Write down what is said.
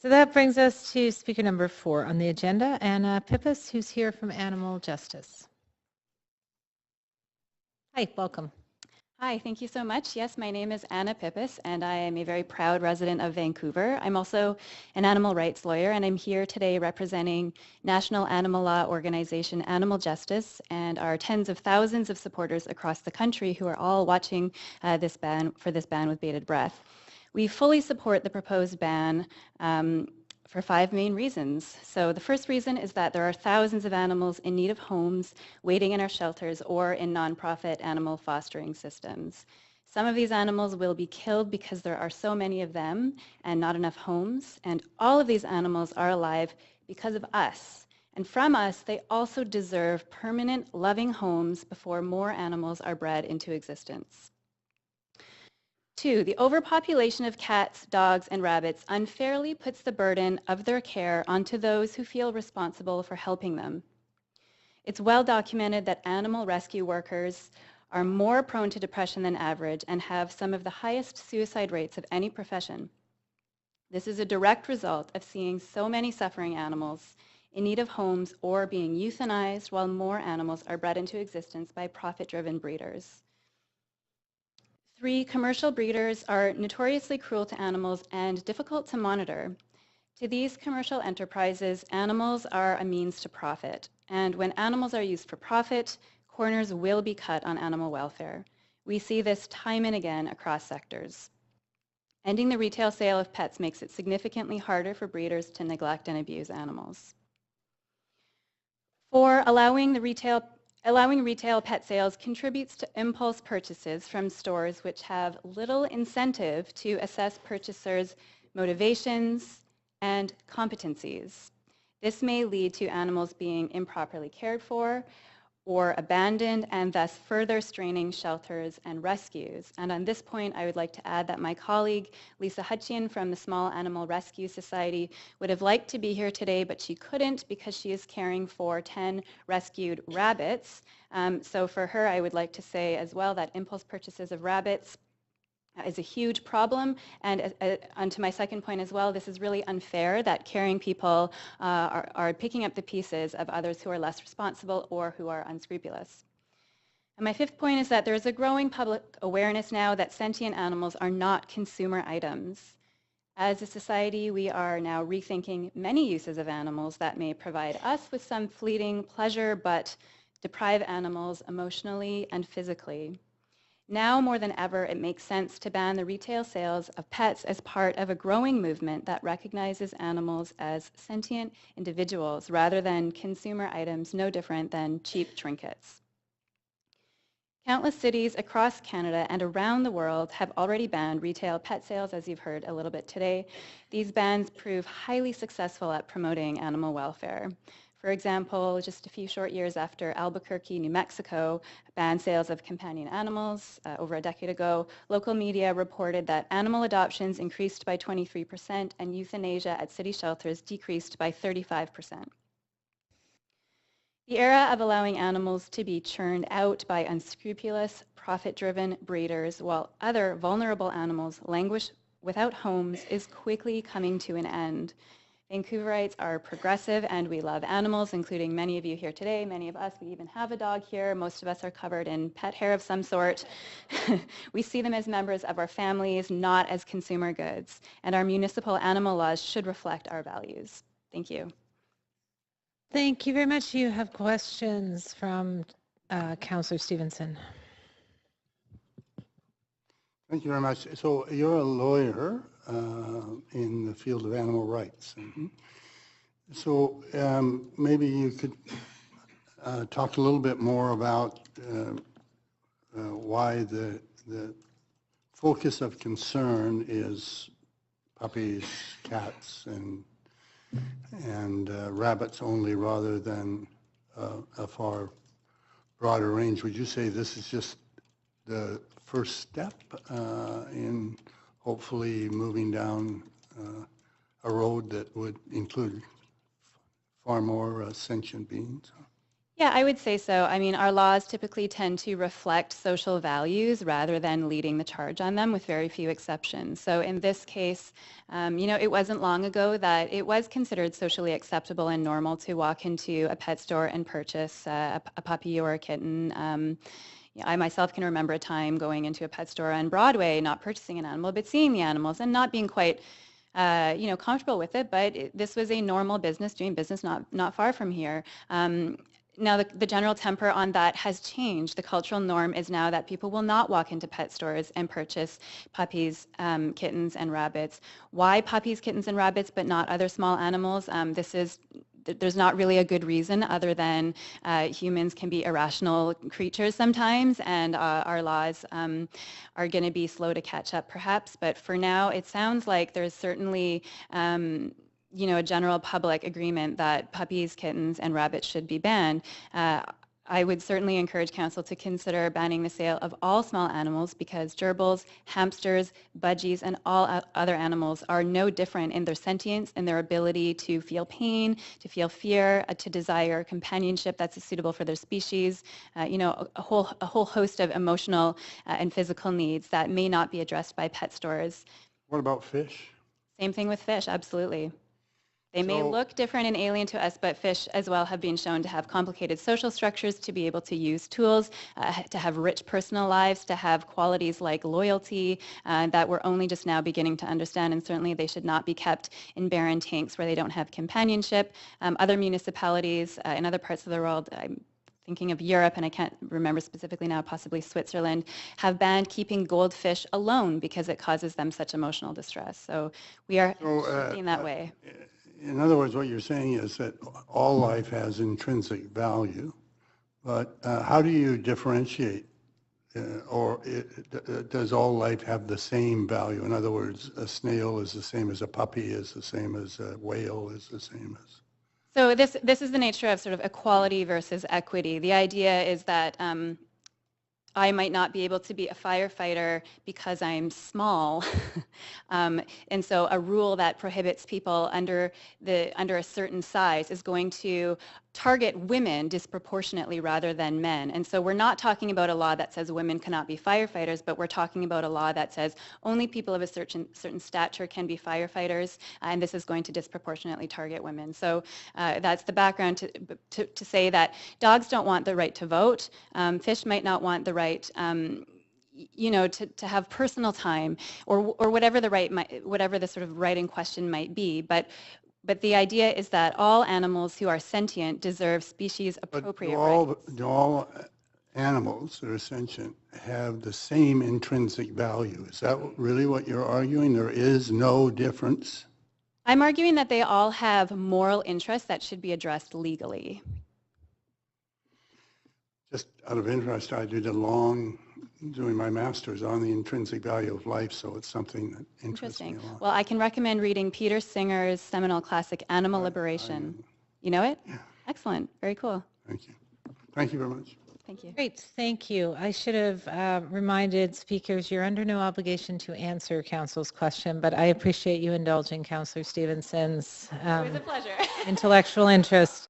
So that brings us to speaker number 4 on the agenda, Anna Pippus, who's here from Animal Justice. Hi, welcome. Hi, thank you so much. Yes, my name is Anna Pippus, and I am a very proud resident of Vancouver. I'm also an animal rights lawyer, and I'm here today representing national animal law organization Animal Justice and our tens of thousands of supporters across the country who are all watching this ban with bated breath. We fully support the proposed ban for 5 main reasons. So the first reason is that there are thousands of animals in need of homes waiting in our shelters or in nonprofit animal fostering systems. Some of these animals will be killed because there are so many of them and not enough homes, and all of these animals are alive because of us. And from us, they also deserve permanent, loving homes before more animals are bred into existence. 2, the overpopulation of cats, dogs, and rabbits unfairly puts the burden of their care onto those who feel responsible for helping them. It's well documented that animal rescue workers are more prone to depression than average and have some of the highest suicide rates of any profession. This is a direct result of seeing so many suffering animals in need of homes or being euthanized while more animals are bred into existence by profit-driven breeders. 3, commercial breeders are notoriously cruel to animals and difficult to monitor. To these commercial enterprises, animals are a means to profit. And when animals are used for profit, corners will be cut on animal welfare. We see this time and again across sectors. Ending the retail sale of pets makes it significantly harder for breeders to neglect and abuse animals. 4, allowing retail pet sales contributes to impulse purchases from stores which have little incentive to assess purchasers' motivations and competencies. This may lead to animals being improperly cared for or abandoned and thus further straining shelters and rescues. And on this point, I would like to add that my colleague, Lisa Hutchian from the Small Animal Rescue Society, would have liked to be here today, but she couldn't because she is caring for 10 rescued rabbits. So for her, I would like to say as well that impulse purchases of rabbits is a huge problem. And onto my second point as well, this is really unfair that caring people are picking up the pieces of others who are less responsible or who are unscrupulous. And my fifth point is that there is a growing public awareness now that sentient animals are not consumer items. As a society, we are now rethinking many uses of animals that may provide us with some fleeting pleasure, but deprive animals emotionally and physically. Now more than ever, it makes sense to ban the retail sales of pets as part of a growing movement that recognizes animals as sentient individuals rather than consumer items no different than cheap trinkets. Countless cities across Canada and around the world have already banned retail pet sales, as you've heard a little bit today. These bans prove highly successful at promoting animal welfare. For example, just a few short years after Albuquerque, New Mexico banned sales of companion animals over a decade ago, local media reported that animal adoptions increased by 23% and euthanasia at city shelters decreased by 35%. The era of allowing animals to be churned out by unscrupulous, profit-driven breeders while other vulnerable animals languish without homes is quickly coming to an end. Vancouverites are progressive and we love animals, including many of you here today. Many of us, we even have a dog here. Most of us are covered in pet hair of some sort. We see them as members of our families, not as consumer goods. And our municipal animal laws should reflect our values. Thank you. Thank you very much. You have questions from Councillor Stevenson. Thank you very much. So you're a lawyer in the field of animal rights. So maybe you could talk a little bit more about why the focus of concern is puppies, cats, and rabbits only rather than a far broader range. Would you say this is just the first step in hopefully moving down a road that would include far more sentient beings? Yeah, I would say so. I mean, our laws typically tend to reflect social values rather than leading the charge on them, with very few exceptions. So in this case, it wasn't long ago that it was considered socially acceptable and normal to walk into a pet store and purchase a puppy or a kitten. Yeah, I myself can remember a time going into a pet store on Broadway, not purchasing an animal, but seeing the animals and not being quite comfortable with it, but this was a normal business, doing business not far from here. Now, the general temper on that has changed. The cultural norm is now that people will not walk into pet stores and purchase puppies, kittens, and rabbits. Why puppies, kittens, and rabbits, but not other small animals? There's not really a good reason other than humans can be irrational creatures sometimes, and our laws are going to be slow to catch up, perhaps. But for now, it sounds like there's certainly a general public agreement that puppies, kittens, and rabbits should be banned. I would certainly encourage council to consider banning the sale of all small animals because gerbils, hamsters, budgies, and all other animals are no different in their sentience and their ability to feel pain, to feel fear, to desire companionship that's suitable for their species, a whole host of emotional and physical needs that may not be addressed by pet stores. What about fish? Same thing with fish, absolutely. They may look different and alien to us, but fish as well have been shown to have complicated social structures, to be able to use tools, to have rich personal lives, to have qualities like loyalty that we're only just now beginning to understand, and certainly they should not be kept in barren tanks where they don't have companionship. Other municipalities in other parts of the world, I'm thinking of Europe, and I can't remember specifically now, possibly Switzerland, have banned keeping goldfish alone because it causes them such emotional distress. So we are shifting that way. In other words, what you're saying is that all life has intrinsic value, but how do you differentiate? Does all life have the same value? In other words, a snail is the same as a puppy, is the same as a whale, is the same as... So this is the nature of sort of equality versus equity. The idea is that I might not be able to be a firefighter because I'm small. And so a rule that prohibits people under a certain size is going to target women disproportionately rather than men. And so we're not talking about a law that says women cannot be firefighters, but we're talking about a law that says only people of a certain stature can be firefighters, and this is going to disproportionately target women. So that's the background to say that dogs don't want the right to vote, fish might not want the right to have personal time or whatever whatever the sort of right in question might be. But the idea is that all animals who are sentient deserve species appropriate rights. Do all animals that are sentient have the same intrinsic value? Is that really what you're arguing? There is no difference? I'm arguing that they all have moral interests that should be addressed legally. Just out of interest, I did doing my master's on the intrinsic value of life, so it's something that interests me a lot. Well, I can recommend reading Peter Singer's seminal classic, Animal Liberation. You know it? Yeah. Excellent. Very cool. Thank you. Thank you very much. Thank you. Great, thank you. I should have reminded speakers you're under no obligation to answer Council's question, but I appreciate you indulging Councillor Stevenson's It was a pleasure. intellectual interest.